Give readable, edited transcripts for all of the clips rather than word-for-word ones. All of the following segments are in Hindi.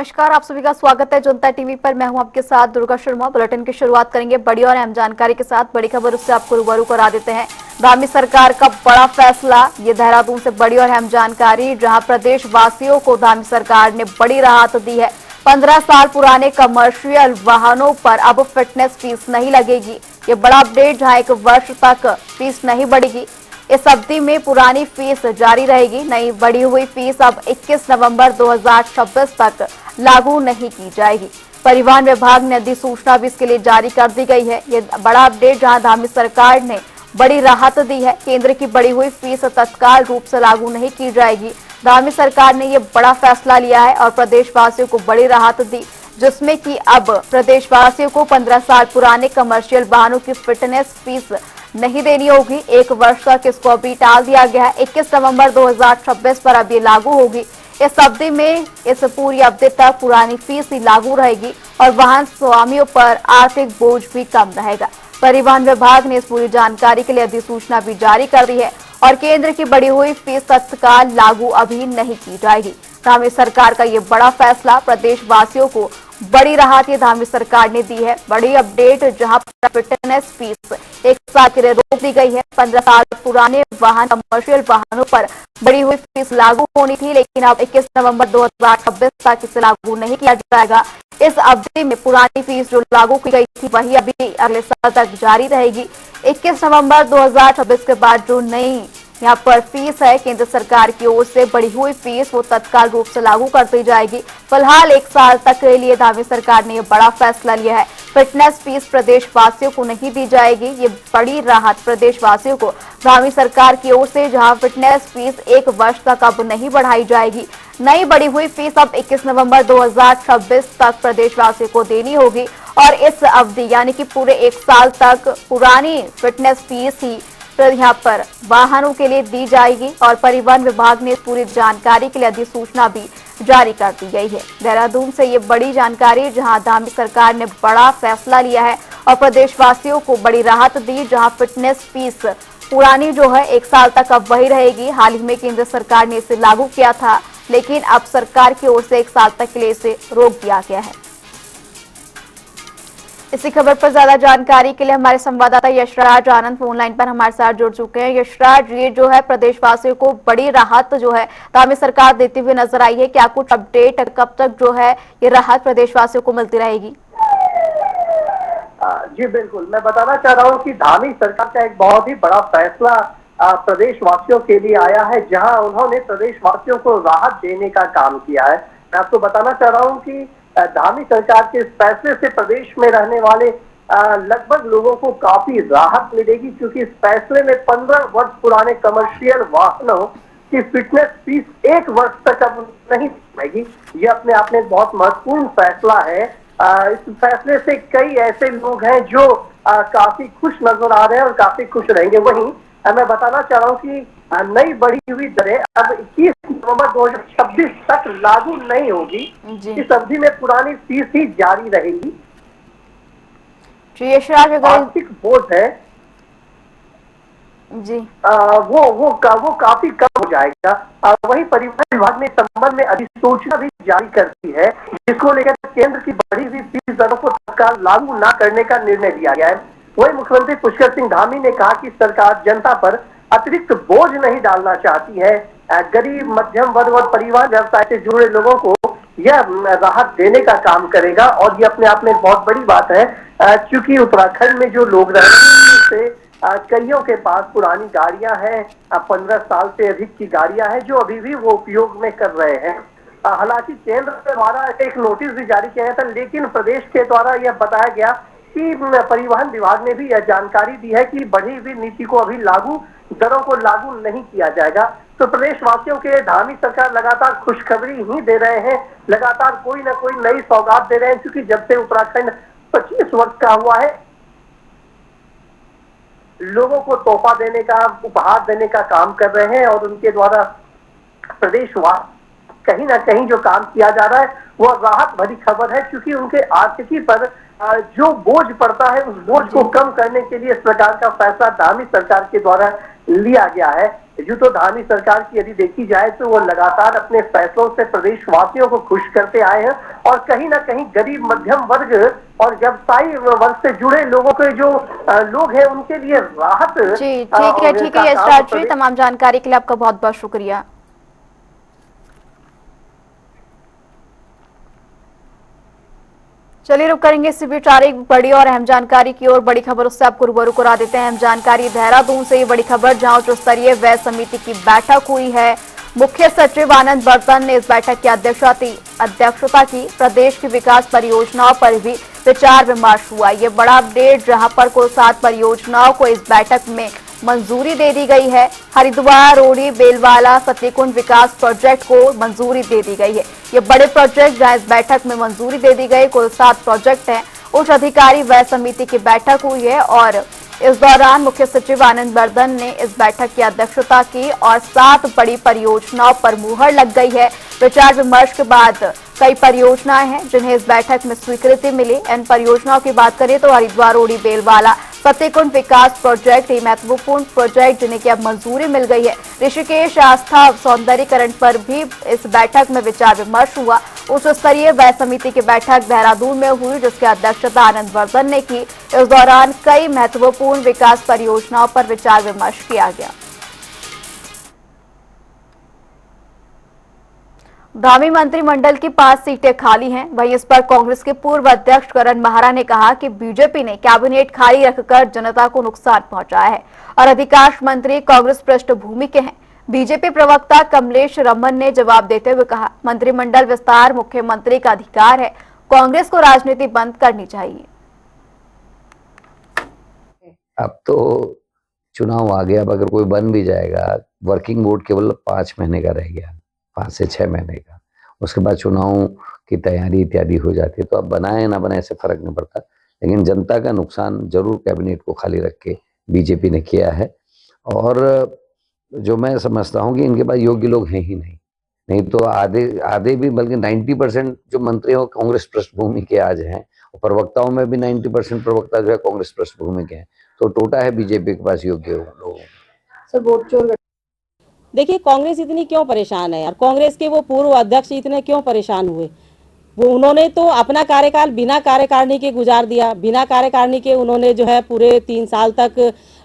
नमस्कार, आप सभी का स्वागत है जनता टीवी पर। मैं हूं आपके साथ दुर्गा शर्मा। बुलेटिन की शुरुआत करेंगे बड़ी और अहम जानकारी के साथ। बड़ी खबर उससे आपको रूबरू करा देते हैं। धामी सरकार का बड़ा फैसला, ये देहरादून से बड़ी और अहम जानकारी, जहां प्रदेश वासियों को धामी सरकार ने बड़ी राहत दी है। 15 साल पुराने कमर्शियल वाहनों पर अब फिटनेस फीस नहीं लगेगी। ये बड़ा अपडेट, जहां 1 वर्ष तक फीस नहीं बढ़ेगी। इस अवधि में पुरानी फीस जारी रहेगी। नई बढ़ी हुई फीस अब 21 नवंबर 2026 तक लागू नहीं की जाएगी। परिवहन विभाग ने अधिसूचना भी इसके लिए जारी कर दी गई है। ये बड़ा अपडेट, जहां धामी सरकार ने बड़ी राहत दी है। केंद्र की बढ़ी हुई फीस तत्काल रूप से लागू नहीं की जाएगी। धामी सरकार ने ये बड़ा फैसला लिया है और प्रदेशवासियों को बड़ी राहत दी, जिसमें कि अब प्रदेशवासियों को 15 साल पुराने कमर्शियल वाहनों की फिटनेस फीस नहीं देनी होगी। 1 वर्ष तक इसको अभी टाल दिया गया है। 21 नवंबर 2026 पर अब ये लागू होगी। इस अवधि में, इस पूरी अवधि तक पुरानी फीस ही लागू रहेगी और वाहन स्वामियों पर आर्थिक बोझ भी कम रहेगा। परिवहन विभाग ने इस पूरी जानकारी के लिए अधिसूचना भी जारी कर दी है और केंद्र की बढ़ी हुई फीस तत्काल लागू अभी नहीं की जाएगी। धामी सरकार का ये बड़ा फैसला प्रदेश वासियों को बड़ी राहत ये धामी सरकार ने दी है। बड़ी अपडेट, जहां फिटनेस फीस 1 साल के लिए रोक दी गई है। 15 साल पुराने वाहन, कमर्शियल वाहनों पर बढ़ी हुई फीस लागू होनी थी, लेकिन अब 21 नवंबर 2026 तक इसे लागू नहीं किया जाएगा। इस अवधि में पुरानी फीस जो लागू की गई थी वही अभी अगले साल तक जारी रहेगी। 21 नवंबर 2026 के बाद जो नई यहाँ पर फीस है केंद्र सरकार की ओर से बढ़ी हुई फीस, वो तत्काल रूप से लागू कर दी जाएगी। फिलहाल 1 साल तक के लिए धामी सरकार ने यह बड़ा फैसला लिया है। फिटनेस फीस प्रदेश वासियों को नहीं दी जाएगी। ये बड़ी राहत प्रदेश वासियों को धामी सरकार की ओर से, जहां फिटनेस फीस 1 वर्ष तक अब नहीं बढ़ाई जाएगी। नई बढ़ी हुई फीस अब 21 नवंबर 2026 तक प्रदेशवासियों को देनी होगी और इस अवधि यानी कि पूरे 1 साल तक पुरानी फिटनेस फीस ही यहाँ पर वाहनों के लिए दी जाएगी और परिवहन विभाग ने इस पूरी जानकारी के लिए अधिसूचना भी जारी कर दी गई है। देहरादून से ये बड़ी जानकारी, जहां धामी सरकार ने बड़ा फैसला लिया है और प्रदेशवासियों को बड़ी राहत दी, जहां फिटनेस फीस पुरानी जो है 1 साल तक अब वही रहेगी। हाल ही में केंद्र सरकार ने इसे लागू किया था, लेकिन अब सरकार की ओर से 1 साल तक के लिए इसे रोक दिया गया है। इसी खबर पर ज्यादा जानकारी के लिए हमारे संवाददाता यशराज आनंद फोन लाइन पर हमारे साथ जुड़ चुके हैं। यशराज, ये जो है प्रदेशवासियों को बड़ी राहत जो है धामी सरकार देती हुई नजर आई है, क्या कुछ अपडेट, कब तक जो है ये राहत प्रदेशवासियों को मिलती रहेगी? जी बिल्कुल, मैं बताना चाह रहा हूँ कि धामी सरकार का एक बहुत ही बड़ा फैसला प्रदेशवासियों के लिए आया है, जहां उन्होंने प्रदेशवासियों को राहत देने का काम किया है। मैं आपको बताना चाह रहा हूँ कि धामी सरकार के इस फैसले से प्रदेश में रहने वाले लगभग लोगों को काफी राहत मिलेगी, क्योंकि इस फैसले में 15 वर्ष पुराने कमर्शियल वाहनों की फिटनेस फीस 1 वर्ष तक अब नहीं बढ़ेगी। ये अपने आप में बहुत महत्वपूर्ण फैसला है। इस फैसले से कई ऐसे लोग हैं जो काफी खुश नजर आ रहे हैं और काफी खुश रहेंगे। वहीं मैं बताना चाह रहा हूँ कि नई बढ़ी हुई दरें अब 21 नवंबर 2026 तक लागू नहीं होगी। इस अवधि में पुरानी फीस ही जारी रहेगी। आर्थिक बोझ है जी वो काफी कम हो जाएगा। वहीं परिवहन विभाग ने संबंध में अधिसूचना भी जारी कर दी है, जिसको लेकर केंद्र की बढ़ी हुई फीस दरों को तत्काल लागू न करने का निर्णय लिया गया है। वहीं मुख्यमंत्री पुष्कर सिंह धामी ने कहा कि सरकार जनता पर अतिरिक्त बोझ नहीं डालना चाहती है। गरीब, मध्यम वर्ग और परिवहन व्यवसाय से जुड़े लोगों को यह राहत देने का काम करेगा और ये अपने आप में बहुत बड़ी बात है, क्योंकि उत्तराखंड में जो लोग रह रहे हैं कईयों के पास पुरानी गाड़ियां हैं, 15 साल से अधिक की गाड़ियां हैं, जो अभी भी वो उपयोग में कर रहे हैं। हालांकि केंद्र द्वारा एक नोटिस भी जारी किया गया था, लेकिन प्रदेश के द्वारा यह बताया गया कि परिवहन विभाग ने भी यह जानकारी दी है कि बढ़ी हुई नीति को अभी दरों को लागू नहीं किया जाएगा। तो प्रदेशवासियों के धामी सरकार लगातार खुशखबरी ही दे रहे हैं, लगातार कोई ना कोई नई सौगात दे रहे हैं, क्योंकि जब से उत्तराखंड 25 वर्ष का हुआ है, लोगों को तोहफा देने का, उपहार देने का काम कर रहे हैं और उनके द्वारा प्रदेशवासी कहीं ना कहीं जो काम किया जा रहा है वो राहत भरी खबर है, क्योंकि उनके आर्थिकी पर जो बोझ पड़ता है उस बोझ को कम करने के लिए इस प्रकार का फैसला धामी सरकार के द्वारा लिया गया है। जो तो धामी सरकार की यदि देखी जाए तो वो लगातार अपने फैसलों से प्रदेशवासियों को खुश करते आए हैं और कहीं ना कहीं गरीब मध्यम वर्ग और व्यवसायी वर्ग से जुड़े लोगों के जो लोग हैं उनके लिए राहत। जी ठीक है यशराज जी, तमाम जानकारी के लिए आपका बहुत बहुत शुक्रिया। चलिए रुक करेंगे इसी बीच आ रही बड़ी और अहम जानकारी की ओर। बड़ी खबर उससे आपको रूबरू करा देते हैं। अहम जानकारी देहरादून से ये बड़ी खबर, जहां उच्च स्तरीय व्यय समिति की बैठक हुई है। मुख्य सचिव आनंद बर्धन ने इस बैठक की अध्यक्षता की। प्रदेश की विकास परियोजनाओं पर भी विचार विमर्श हुआ। ये बड़ा अपडेट, जहां पर कुल 7 परियोजनाओं को इस बैठक में मंजूरी दे दी गई है। हरिद्वार रोड़ी बेलवाला सतीकुंड विकास प्रोजेक्ट को मंजूरी दे दी गई है। ये बड़े प्रोजेक्ट जहां इस बैठक में मंजूरी दे दी गई, कुल 7 प्रोजेक्ट हैं। उच्च अधिकारी व्यय समिति की बैठक हुई है और इस दौरान मुख्य सचिव आनंद बर्धन ने इस बैठक की अध्यक्षता की और 7 बड़ी परियोजनाओं पर मुहर लग गई है। विचार विमर्श के बाद कई परियोजनाएं हैं जिन्हें इस बैठक में स्वीकृति मिली। इन परियोजनाओं की बात करें तो हरिद्वार रोड़ी बेलवाला फतेहकुंड विकास प्रोजेक्ट ये महत्वपूर्ण प्रोजेक्ट जिन्हें की अब मंजूरी मिल गई है। ऋषिकेश आस्था सौंदर्यीकरण पर भी इस बैठक में विचार विमर्श हुआ। उच्च स्तरीय व्यय समिति की बैठक देहरादून में हुई, जिसकी अध्यक्षता आनंद बर्धन ने की। इस दौरान कई महत्वपूर्ण विकास परियोजनाओं पर विचार विमर्श किया गया। धामी मंत्रिमंडल की 5 सीटें खाली हैं। वहीं इस पर कांग्रेस के पूर्व अध्यक्ष करण माहरा ने कहा कि बीजेपी ने कैबिनेट खाली रखकर जनता को नुकसान पहुंचाया है और अधिकांश मंत्री कांग्रेस पृष्ठभूमि के हैं। बीजेपी प्रवक्ता कमलेश रमन ने जवाब देते हुए कहा, मंत्रिमंडल विस्तार मुख्यमंत्री का अधिकार है, कांग्रेस को राजनीति बंद करनी चाहिए। अब तो चुनाव आ गया, अब अगर कोई बन भी जाएगा, वर्किंग बोर्ड केवल 5 महीने का रह गया, 5 से 6 महीने का। उसके बाद चुनाव की तैयारी इत्यादि हो जाती है, तो अब बनाए ना बनाए से फर्क नहीं पड़ता। लेकिन जनता का नुकसान जरूर कैबिनेट को खाली रख के बीजेपी ने किया है। और जो मैं समझता हूँ कि इनके पास योग्य लोग हैं ही नहीं तो आधे भी, बल्कि 90% जो मंत्री हो कांग्रेस पृष्ठभूमि के आज हैं। प्रवक्ताओं में भी 90% प्रवक्ता जो है कांग्रेस पृष्ठभूमि के हैं। तो टोटा है बीजेपी के पास योग्य लोग। सर वोट चोर देखिए, कांग्रेस इतनी क्यों परेशान है यार? कांग्रेस के वो पूर्व अध्यक्ष इतने क्यों परेशान हुए? वो उन्होंने तो अपना कार्यकाल बिना कार्यकारिणी के गुजार दिया। बिना कार्यकारिणी के उन्होंने जो है पूरे 3 साल तक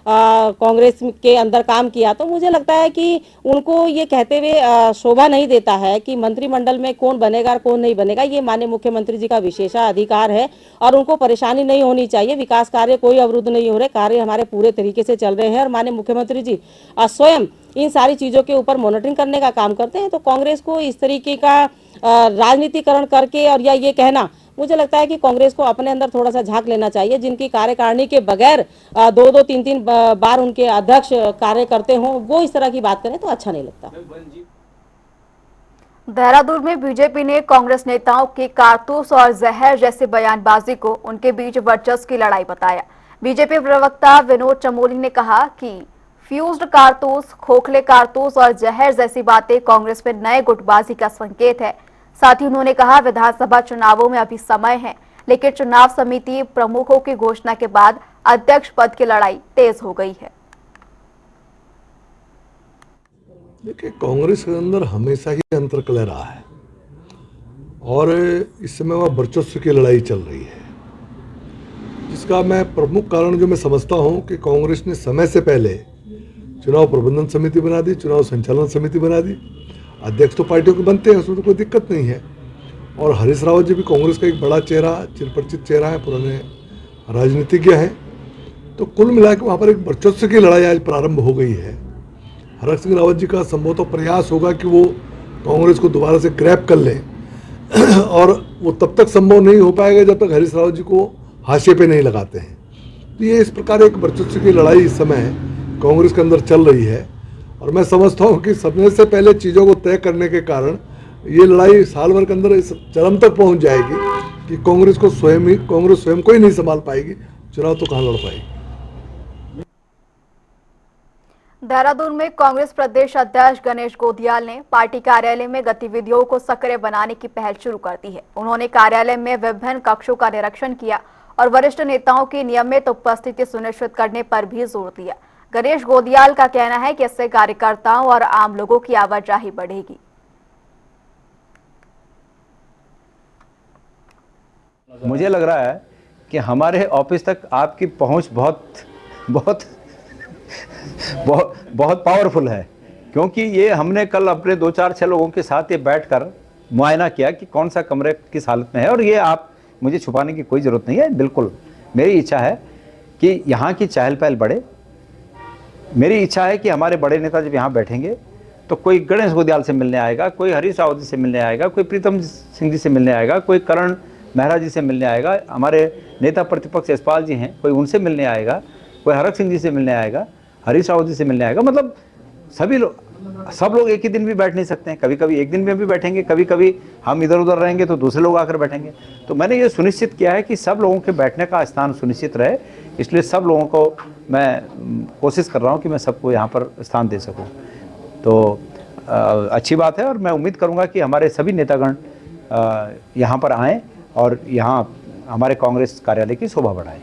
कांग्रेस के अंदर काम किया। तो मुझे लगता है कि उनको ये कहते हुए शोभा नहीं देता है कि मंत्रिमंडल में कौन बनेगा और कौन नहीं बनेगा। ये माननीय मुख्यमंत्री जी का विशेषाधिकार है और उनको परेशानी नहीं होनी चाहिए। विकास कार्य कोई अवरुद्ध नहीं हो रहे, कार्य हमारे पूरे तरीके से चल रहे हैं और माननीय मुख्यमंत्री जी स्वयं इन सारी चीज़ों के ऊपर मॉनिटरिंग करने का काम करते हैं। तो कांग्रेस को इस तरीके का राजनीतिकरण करके और या ये कहना, मुझे लगता है कि कांग्रेस को अपने अंदर थोड़ा सा झांक लेना चाहिए। जिनकी कार्यकारिणी के बगैर 2-2, 3-3 बार उनके अध्यक्ष कार्य करते हों, वो इस तरह की बात करें तो अच्छा नहीं लगता। देहरादून में बीजेपी ने कांग्रेस नेताओं के कारतूस और जहर जैसे बयानबाजी को उनके बीच वर्चस्व की लड़ाई बताया। बीजेपी प्रवक्ता विनोद चमोली ने कहा कि फ्यूज्ड कारतूस, खोखले कारतूस और जहर जैसी बातें कांग्रेस में नए गुटबाजी का संकेत है। साथ ही उन्होंने कहा, विधानसभा चुनावों में अभी समय है, लेकिन चुनाव समिति प्रमुखों की घोषणा के बाद अध्यक्ष पद की लड़ाई तेज हो गई है। देखिए, कांग्रेस के अंदर हमेशा ही अंतर्कलह रहा है और इस समय वह वर्चस्व की लड़ाई चल रही है, जिसका मैं प्रमुख कारण जो मैं समझता हूं कि कांग्रेस ने समय से पहले चुनाव प्रबंधन समिति बना दी, चुनाव संचालन समिति बना दी। अध्यक्ष तो पार्टियों के बनते हैं, उसमें तो कोई दिक्कत नहीं है। और हरीश रावत जी भी कांग्रेस का एक बड़ा चेहरा, चिरपरिचित चेहरा है, पुराने राजनीतिज्ञ हैं। तो कुल मिलाकर वहाँ पर एक वर्चस्व की लड़ाई आज प्रारंभ हो गई है। हरीश सिंह रावत जी का संभवतः प्रयास होगा कि वो कांग्रेस को दोबारा से ग्रैब कर लें और वो तब तक संभव नहीं हो पाएगा जब तक हरीश रावत जी को हाशिए पे नहीं लगाते हैं। तो ये इस प्रकार एक वर्चस्व की लड़ाई इस समय कांग्रेस के अंदर चल रही है और मैं समझता हूँ कि समय से पहले चीज़ों को तय करने के कारण ये लड़ाई साल भर के अंदर इस चरम तक पहुँच जाएगी कि कांग्रेस स्वयं को ही नहीं संभाल पाएगी, चुनाव तो कहाँ लड़ पाएगी। देहरादून में कांग्रेस प्रदेश अध्यक्ष गणेश गोधियाल ने पार्टी कार्यालय में गतिविधियों को सक्रिय बनाने की पहल शुरू कर दी है। उन्होंने कार्यालय में विभिन्न कक्षों का निरीक्षण किया और वरिष्ठ नेताओं की नियमित उपस्थिति सुनिश्चित करने पर भी जोर दिया। गणेश गोधियाल का कहना है कि इससे कार्यकर्ताओं और आम लोगों की आवाजाही बढ़ेगी। मुझे लग रहा है कि हमारे ऑफिस तक आपकी पहुंच बहुत पावरफुल है, क्योंकि ये हमने कल अपने 2-4-6 लोगों के साथ ये बैठकर मुआयना किया कि कौन सा कमरे किस हालत में है। और ये आप मुझे छुपाने की कोई ज़रूरत नहीं है, बिल्कुल मेरी इच्छा है कि यहाँ की चहल पहल बढ़े। मेरी इच्छा है कि हमारे बड़े नेता जब यहाँ बैठेंगे तो कोई गणेश गोधियाल से मिलने आएगा, कोई हरीश रावत जी से मिलने आएगा, कोई प्रीतम सिंह जी से मिलने आएगा, कोई करण मेहरा जी से मिलने आएगा, हमारे नेता प्रतिपक्ष यशपाल जी हैं, कोई उनसे मिलने आएगा, कोई हरक सिंह जी से मिलने आएगा, हरीश रावत जी से मिलने आएगा। मतलब सब लोग एक ही दिन भी बैठ नहीं सकते हैं, कभी कभी एक दिन में भी बैठेंगे, कभी कभी हम इधर उधर रहेंगे तो दूसरे लोग आकर बैठेंगे। तो मैंने ये सुनिश्चित किया है कि सब लोगों के बैठने का स्थान सुनिश्चित रहे, इसलिए सब लोगों को मैं कोशिश कर रहा हूँ कि मैं सबको यहाँ पर स्थान दे सकूँ। तो अच्छी बात है और मैं उम्मीद करूँगा कि हमारे सभी नेतागण यहाँ पर आएँ और यहाँ हमारे कांग्रेस कार्यालय की शोभा बढ़ाएं।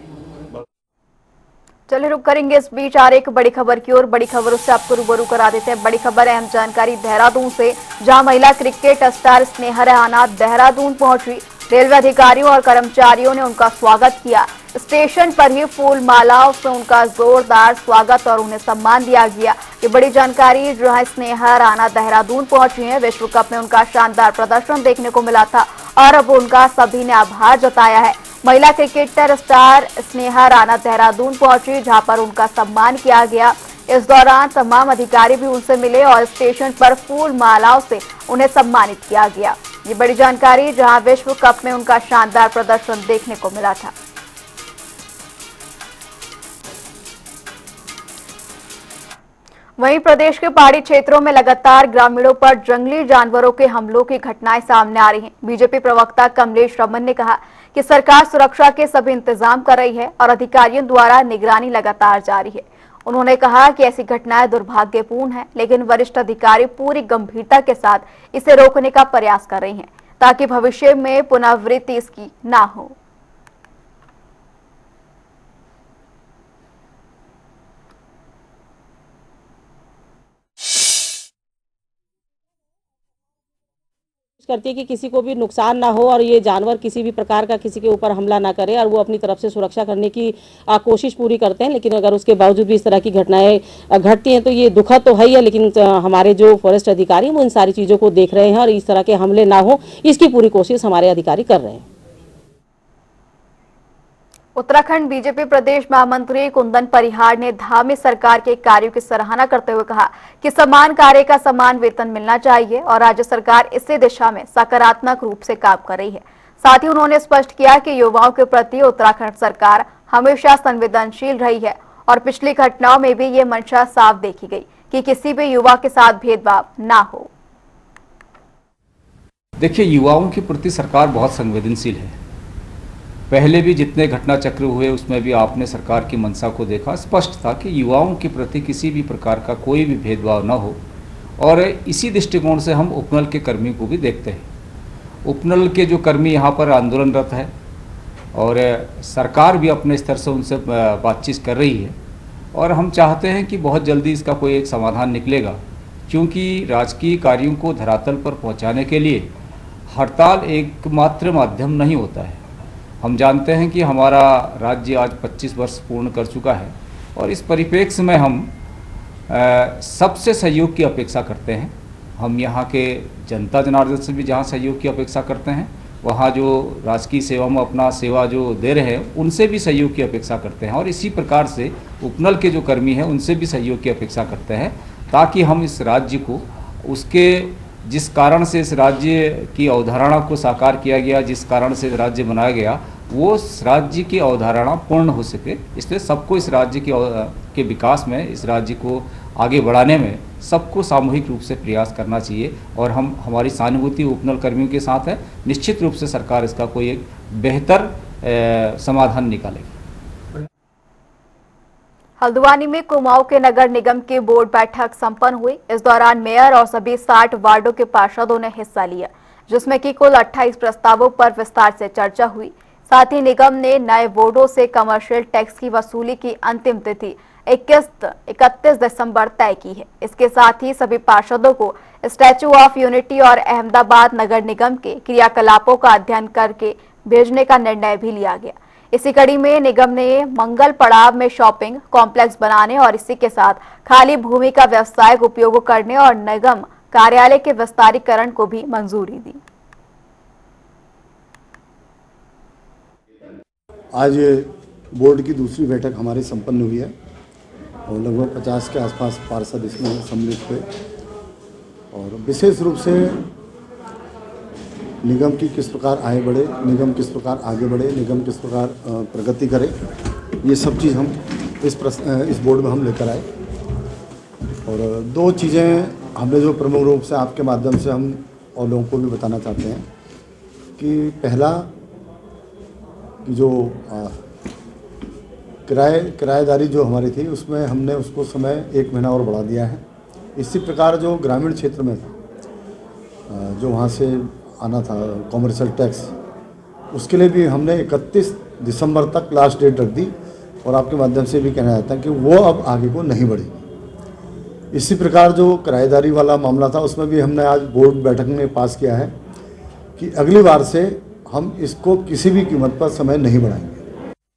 चलिए रुक करेंगे इस बीच आ रही एक बड़ी खबर की ओर। बड़ी खबर उससे आपको रूबरू करा देते हैं। बड़ी खबर अहम जानकारी देहरादून से, जहां महिला क्रिकेट स्टार स्नेहा राणा देहरादून पहुंची। रेलवे अधिकारियों और कर्मचारियों ने उनका स्वागत किया। स्टेशन पर ही फूल मालाओं से उनका जोरदार स्वागत और उन्हें सम्मान दिया गया। ये बड़ी जानकारी, जहां स्नेहा राणा देहरादून पहुंची हैं। विश्व कप में उनका शानदार प्रदर्शन देखने को मिला था और अब उनका सभी ने आभार जताया है। महिला क्रिकेटर स्टार स्नेहा राणा देहरादून पहुंची, जहां पर उनका सम्मान किया गया। इस दौरान तमाम अधिकारी भी उनसे मिले और स्टेशन पर फूल मालाओं से उन्हें सम्मानित किया गया। ये बड़ी जानकारी, जहां विश्व कप में उनका शानदार प्रदर्शन देखने को मिला था। वहीं प्रदेश के पहाड़ी क्षेत्रों में लगातार ग्रामीणों पर जंगली जानवरों के हमलों की घटनाएं सामने आ रही हैं। बीजेपी प्रवक्ता कमलेश रमन ने कहा कि सरकार सुरक्षा के सभी इंतजाम कर रही है और अधिकारियों द्वारा निगरानी लगातार जारी है। उन्होंने कहा कि ऐसी घटनाएं दुर्भाग्यपूर्ण हैं, लेकिन वरिष्ठ अधिकारी पूरी गंभीरता के साथ इसे रोकने का प्रयास कर रहे हैं ताकि भविष्य में पुनरावृत्ति इसकी ना हो। करती है कि किसी को भी नुकसान ना हो और ये जानवर किसी भी प्रकार का किसी के ऊपर हमला ना करे और वो अपनी तरफ से सुरक्षा करने की कोशिश पूरी करते हैं। लेकिन अगर उसके बावजूद भी इस तरह की घटनाएं घटती हैं तो ये दुखद तो है ही है, लेकिन हमारे जो फॉरेस्ट अधिकारी हैं वो इन सारी चीज़ों को देख रहे हैं और इस तरह के हमले ना हो इसकी पूरी कोशिश हमारे अधिकारी कर रहे हैं। उत्तराखंड बीजेपी प्रदेश महामंत्री कुंदन परिहार ने धामी सरकार के कार्यों की सराहना करते हुए कहा कि समान कार्य का समान वेतन मिलना चाहिए और राज्य सरकार इसी दिशा में सकारात्मक रूप से काम कर रही है। साथ ही उन्होंने स्पष्ट किया कि युवाओं के प्रति उत्तराखंड सरकार हमेशा संवेदनशील रही है और पिछली घटनाओं में भी ये मंशा साफ देखी गई कि किसी भी युवा के साथ भेदभाव ना हो। देखिए, युवाओं के प्रति सरकार बहुत संवेदनशील है। पहले भी जितने घटना चक्र हुए उसमें भी आपने सरकार की मंशा को देखा, स्पष्ट था कि युवाओं के प्रति किसी भी प्रकार का कोई भी भेदभाव न हो। और इसी दृष्टिकोण से हम उपनल के कर्मियों को भी देखते हैं। उपनल के जो कर्मी यहाँ पर आंदोलनरत है और सरकार भी अपने स्तर से उनसे बातचीत कर रही है और हम चाहते हैं कि बहुत जल्दी इसका कोई एक समाधान निकलेगा, क्योंकि राजकीय कार्यों को धरातल पर पहुँचाने के लिए हड़ताल एकमात्र माध्यम नहीं होता है। हम जानते हैं कि हमारा राज्य आज 25 वर्ष पूर्ण कर चुका है और इस परिप्रेक्ष्य में हम सबसे सहयोग की अपेक्षा करते हैं। हम यहाँ के जनता जनार्दन से भी जहाँ सहयोग की अपेक्षा करते हैं, वहाँ जो राजकीय सेवा में अपना सेवा जो दे रहे हैं उनसे भी सहयोग की अपेक्षा करते हैं और इसी प्रकार से उपनल के जो कर्मी हैं उनसे भी सहयोग की अपेक्षा करते हैं, ताकि हम इस राज्य को उसके जिस कारण से इस राज्य की अवधारणा को साकार किया गया, जिस कारण से राज्य बनाया गया, वो राज्य की अवधारणा पूर्ण हो सके। इसलिए सबको इस राज्य के विकास में, इस राज्य को आगे बढ़ाने में सबको सामूहिक रूप से प्रयास करना चाहिए और हमारी सहानुभूति उपनल कर्मियों के साथ है। निश्चित रूप से सरकार इसका कोई एक बेहतर समाधान निकालेगी। हल्द्वानी में कुमाऊं के नगर निगम की बोर्ड बैठक संपन्न हुई। इस दौरान मेयर और सभी 60 वार्डों के पार्षदों ने हिस्सा लिया, जिसमें कि कुल 28 प्रस्तावों पर विस्तार से चर्चा हुई। साथ ही निगम ने नए बोर्डों से कमर्शियल टैक्स की वसूली की अंतिम तिथि 31 दिसंबर तय की है। इसके साथ ही सभी पार्षदों को स्टैच्यू ऑफ यूनिटी और अहमदाबाद नगर निगम के क्रियाकलापों का अध्ययन करके भेजने का निर्णय भी लिया गया। इसी कड़ी में निगम ने मंगल पड़ाव में शॉपिंग कॉम्प्लेक्स बनाने और इसी के साथ खाली भूमि का व्यावसायिक उपयोग करने और निगम कार्यालय के विस्तारीकरण को भी मंजूरी दी। आज बोर्ड की दूसरी बैठक हमारी संपन्न हुई है और लगभग 50 के आसपास पार्षद इसमें सम्मिलित हुए और विशेष रूप से निगम की किस प्रकार आगे बढ़े, निगम किस प्रकार आगे बढ़े, निगम किस प्रकार प्रगति करे, ये सब चीज़ हम इस बोर्ड में हम लेकर आए। और दो चीज़ें हमने जो प्रमुख रूप से आपके माध्यम से हम और लोगों को भी बताना चाहते हैं कि पहला कि जो किराएदारी जो हमारी थी उसमें हमने उसको समय 1 महीना और बढ़ा दिया है। इसी प्रकार जो ग्रामीण क्षेत्र में था जो वहाँ से आना था कॉमर्शियल टैक्स, उसके लिए भी हमने 31 दिसंबर तक लास्ट डेट रख दी और आपके माध्यम से भी कहना चाहता है कि वो अब आगे को नहीं बढ़ेगी। इसी प्रकार जो किराएदारी वाला मामला था उसमें भी हमने आज बोर्ड बैठक में पास किया है कि अगली बार से हम इसको किसी भी कीमत पर समय नहीं बढ़ाएंगे।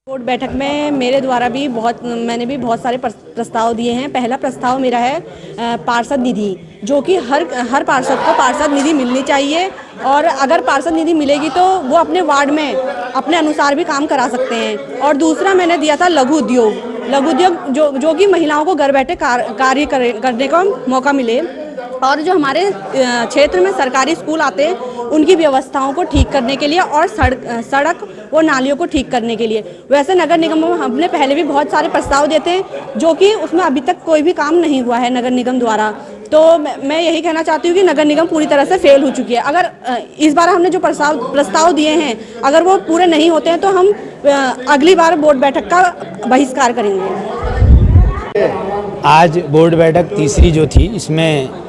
बोर्ड बैठक में मेरे द्वारा भी मैंने भी बहुत सारे प्रस्ताव दिए हैं। पहला प्रस्ताव मेरा है पार्षद निधि, जो कि हर पार्षद को पार्षद निधि मिलनी चाहिए और अगर पार्षद निधि मिलेगी तो वो अपने वार्ड में अपने अनुसार भी काम करा सकते हैं। और दूसरा मैंने दिया था लघु उद्योग जो कि महिलाओं को घर बैठे कार्य करने का मौका मिले और जो हमारे क्षेत्र में सरकारी स्कूल आते हैं उनकी व्यवस्थाओं को ठीक करने के लिए और सड़क और नालियों को ठीक करने के लिए। वैसे नगर निगम में हमने पहले भी बहुत सारे प्रस्ताव देते हैं जो कि उसमें अभी तक कोई भी काम नहीं हुआ है नगर निगम द्वारा। तो मैं यही कहना चाहती हूँ कि नगर निगम पूरी तरह से फेल हो चुकी है। अगर इस बार हमने जो प्रस्ताव दिए हैं अगर वो पूरे नहीं होते हैं तो हम अगली बार बोर्ड बैठक का बहिष्कार करेंगे। आज बोर्ड बैठक तीसरी जो थी, इसमें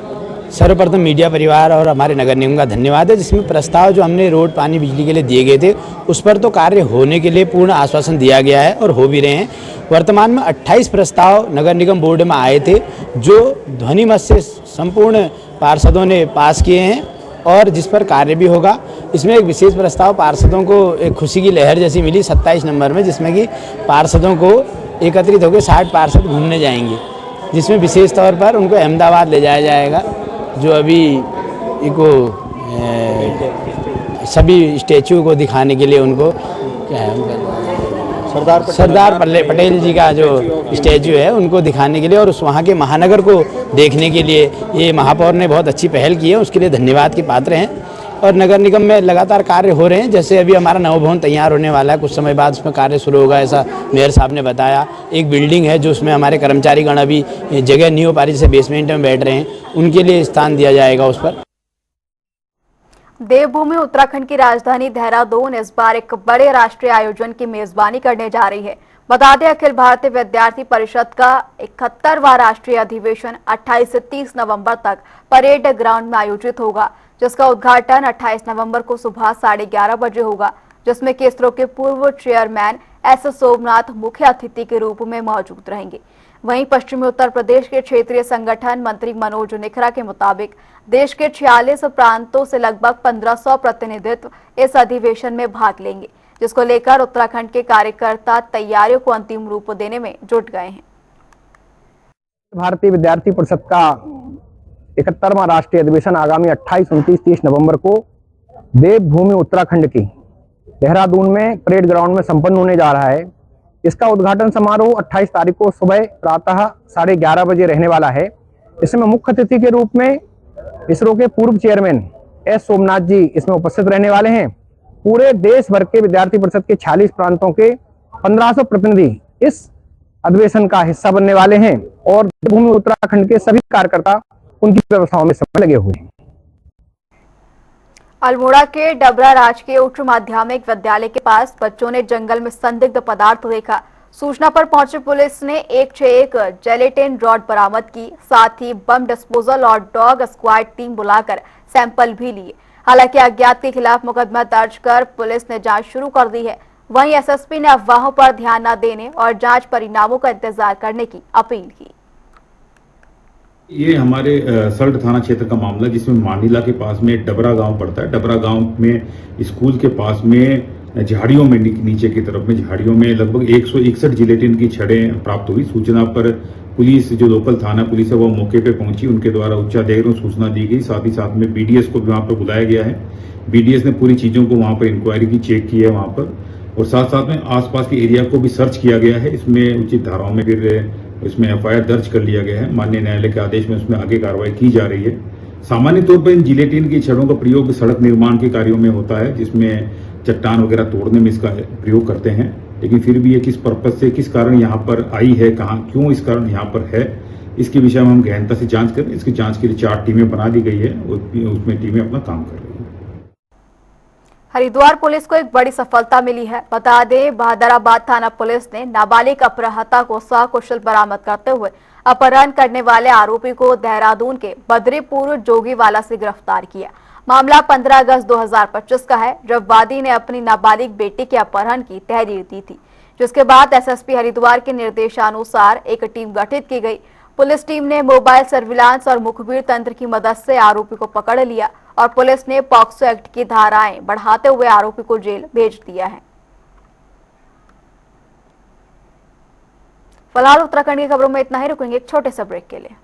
सर्वप्रथम मीडिया परिवार और हमारे नगर निगम का धन्यवाद है, जिसमें प्रस्ताव जो हमने रोड पानी बिजली के लिए दिए गए थे उस पर तो कार्य होने के लिए पूर्ण आश्वासन दिया गया है और हो भी रहे हैं। वर्तमान में 28 प्रस्ताव नगर निगम बोर्ड में आए थे जो ध्वनि मत से संपूर्ण पार्षदों ने पास किए हैं और जिस पर कार्य भी होगा। इसमें एक विशेष प्रस्ताव पार्षदों को एक खुशी की लहर जैसी मिली 27 नंबर में, जिसमें कि पार्षदों को एकत्रित होकर 60 पार्षद घूमने जाएंगे, जिसमें विशेष तौर पर उनको अहमदाबाद ले जाया जाएगा, जो अभी इनको सभी स्टैचू को दिखाने के लिए उनको क्या है उनका सरदार पटेल जी का जो स्टैचू है उनको दिखाने के लिए और उस वहाँ के महानगर को देखने के लिए ये महापौर ने बहुत अच्छी पहल की है, उसके लिए धन्यवाद के पात्र हैं। और नगर निगम में लगातार कार्य हो रहे हैं, जैसे अभी हमारा नव भवन तैयार होने वाला है, कुछ समय बाद उसमें कार्य शुरू होगा, ऐसा मेयर साहब ने बताया। एक बिल्डिंग है जो उसमें हमारे कर्मचारीगण अभी जगह नहीं हो पा रही, जैसे बेसमेंट में बैठ रहे हैं, उनके लिए स्थान दिया जाएगा उस पर। देवभूमि उत्तराखंड की राजधानी देहरादून इस बार एक बड़े राष्ट्रीय आयोजन की मेजबानी करने जा रही है। बता दें, अखिल भारतीय विद्यार्थी परिषद का 71वां राष्ट्रीय अधिवेशन 28 से 30 नवंबर तक परेड ग्राउंड में आयोजित होगा, जिसका उद्घाटन 28 नवंबर को सुबह 11:30 बजे होगा, जिसमें इसरो के पूर्व चेयरमैन एस सोमनाथ मुख्य अतिथि के रूप में मौजूद रहेंगे। वहीं पश्चिमी उत्तर प्रदेश के क्षेत्रीय संगठन मंत्री मनोज निखरा के मुताबिक देश के 46 प्रांतों से लगभग 1500 प्रतिनिधित्व इस अधिवेशन में भाग लेंगे, जिसको लेकर उत्तराखंड के कार्यकर्ता तैयारियों को अंतिम रूप देने में जुट गए हैं। भारतीय विद्यार्थी परिषद का 71वां राष्ट्रीय अधिवेशन आगामी 28, 29, 30 नवंबर को देवभूमि उत्तराखंड की देहरादून में परेड ग्राउंड में संपन्न होने जा रहा है। इसका उद्घाटन समारोह 28 तारीख को सुबह प्रातः 11:30 बजे रहने वाला है। इसमें मुख्य अतिथि के रूप में इसरो के पूर्व चेयरमैन एस सोमनाथ जी इसमें उपस्थित रहने वाले हैं। पूरे देश भर के विद्यार्थी परिषद के 46 प्रांतों के 1500 प्रतिनिधि इस अधिवेशन का हिस्सा बनने वाले हैं और देवभूमि उत्तराखंड के सभी कार्यकर्ता उनकी व्यवस्थाओं में सब लगे हुए हैं। अल्मोड़ा के डबरा राजकीय उच्च माध्यमिक विद्यालय के पास बच्चों ने जंगल में संदिग्ध पदार्थ देखा। सूचना पर पहुंची पुलिस ने 161 जेलेटिन रॉड बरामद की, साथ ही बम डिस्पोजल और डॉग स्क्वाड टीम बुलाकर सैंपल भी लिए। हालांकि अज्ञात के खिलाफ मुकदमा दर्ज कर पुलिस ने जांच शुरू कर दी है। वहीं एसएसपी ने अफवाहों पर ध्यान न देने और जांच परिणामों का इंतजार करने की अपील की। ये हमारे सल्ट थाना क्षेत्र का मामला, जिसमें मानीला के पास में डबरा गांव पड़ता है। डबरा गांव में स्कूल के पास में झाड़ियों में नीचे की तरफ में झाड़ियों में लगभग 161 जिलेटिन की छड़ें प्राप्त हुई। सूचना पर पुलिस, जो लोकल थाना पुलिस है, वो मौके पे पहुंची। उनके द्वारा उच्चाधिकारियों को सूचना दी गई। साथ ही साथ में बीडीएस को भी वहां पर बुलाया गया है। बीडीएस ने पूरी चीजों को वहां पर इंक्वायरी की, चेक की है वहां पर, और साथ साथ में आसपास के एरिया को भी सर्च किया गया है। इसमें उचित धाराओं में फिर इसमें एफआईआर दर्ज कर लिया गया है। माननीय न्यायालय के आदेश में उसमें आगे कार्रवाई की जा रही है। सामान्य तौर पर इन जिलेटिन की छड़ों का प्रयोग सड़क निर्माण के कार्यों में होता है, जिसमें चट्टान वगैरह तोड़ने में इसका प्रयोग करते हैं। लेकिन फिर भी ये किस पर्पज से, किस कारण यहाँ पर आई है, कहाँ, क्यों इस कारण यहाँ पर है, इसके विषय में हम गहनता से जांच करें। इसकी जांच के लिए 4 टीमें बना दी गई है, उसमें टीमें अपना काम कर रही है। हरिद्वार पुलिस को एक बड़ी सफलता मिली है। बता दें, बहादुराबाद थाना पुलिस ने नाबालिग अपहर्ता को सकुशल बरामद करते हुए अपहरण करने वाले आरोपी को देहरादून के बद्रीपुर जोगीवाला से गिरफ्तार किया। मामला 15 अगस्त 2025 का है, जब वादी ने अपनी नाबालिग बेटी के अपहरण की तहरीर दी थी, जिसके बाद एसएसपी हरिद्वार के निर्देशानुसार एक टीम गठित की गई। पुलिस टीम ने मोबाइल सर्विलांस और मुखबिर तंत्र की मदद से आरोपी को पकड़ लिया और पुलिस ने पॉक्सो एक्ट की धाराएं बढ़ाते हुए आरोपी को जेल भेज दिया है। फिलहाल उत्तराखंड की खबरों में इतना ही। रुकेंगे एक छोटे से ब्रेक के लिए।